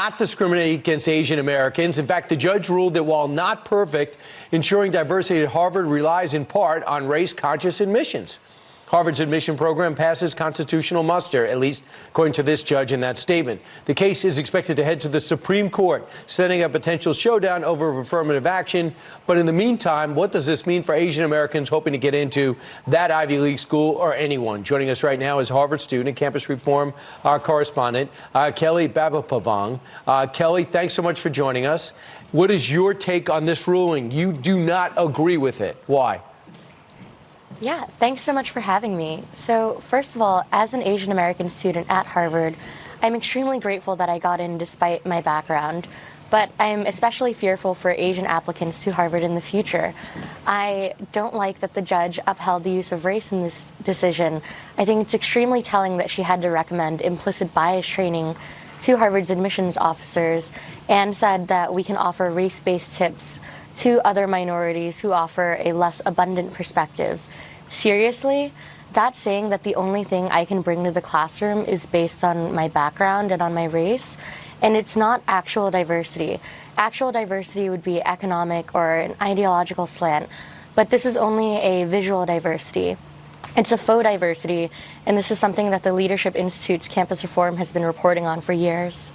not discriminate against Asian Americans. In fact, the judge ruled that while not perfect, ensuring diversity at Harvard relies in part on race-conscious admissions. Harvard's admission program passes constitutional muster, at least according to this judge in that statement. The case is expected to head to the Supreme Court, setting a potential showdown over affirmative action. But in the meantime, what does this mean for Asian Americans hoping to get into that Ivy League school or anyone? Joining us right now is Harvard student and campus reform correspondent Kelly Babapavong. Kelly, thanks so much for joining us. What is your take on this ruling? You do not agree with it. Why? Yeah, thanks so much for having me. So first of all, as an Asian American student at Harvard, I'm extremely grateful that I got in despite my background, but I'm especially fearful for Asian applicants to Harvard in the future. I don't like that the judge upheld the use of race in this decision. I think it's extremely telling that she had to recommend implicit bias training to Harvard's admissions officers and said that we can offer race-based tips to other minorities who offer a less abundant perspective. Seriously, that's saying that the only thing I can bring to the classroom is based on my background and on my race, and it's not actual diversity. Actual diversity would be economic or an ideological slant, but this is only a visual diversity. It's a faux diversity, and this is something that the Leadership Institute's campus reform has been reporting on for years.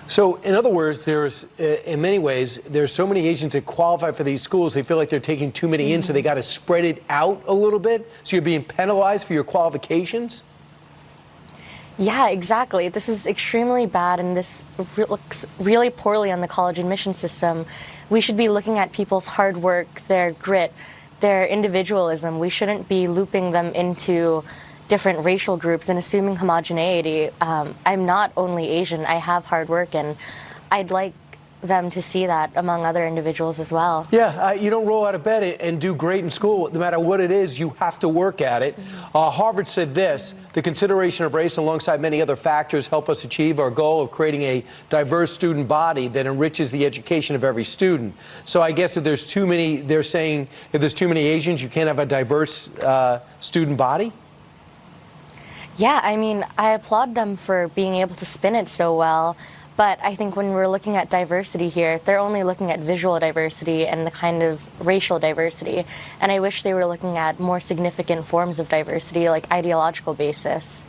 So, in other words, there's, in many ways, there's so many Asians that qualify for these schools, they feel like they're taking too many in, so they got to spread it out a little bit. So you're being penalized for your qualifications? Yeah, exactly. This is extremely bad, and this looks really poorly on the college admission system. We should be looking at people's hard work, their grit, their individualism. We shouldn't be looping them into different racial groups and assuming homogeneity. I'm not only Asian, I have hard work, and I'd like them to see that among other individuals as well. Yeah, you don't roll out of bed and do great in school. No matter what it is, you have to work at it. Harvard said this: the consideration of race alongside many other factors help us achieve our goal of creating a diverse student body that enriches the education of every student. So I guess if there's too many, they're saying if there's too many Asians, you can't have a diverse student body? Yeah, I mean, I applaud them for being able to spin it so well, but I think when we're looking at diversity here, they're only looking at visual diversity and the kind of racial diversity, and I wish they were looking at more significant forms of diversity, like ideological basis.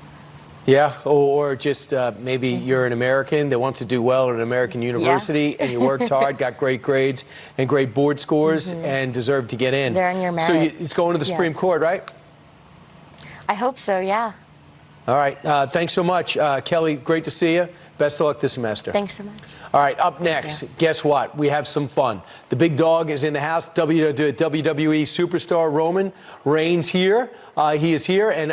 Yeah, or just maybe you're an American that wants to do well at an American university, and you worked hard, got great grades and great board scores, and deserve to get in. They're on your merit. So it's going to the Supreme Court, right? I hope so, yeah. All right. Thanks so much, Kelly. Great to see you. Best of luck this semester. Thanks so much. All right. Up next, guess what? We have some fun. The big dog is in the house. WWE superstar Roman Reigns here. He is here. And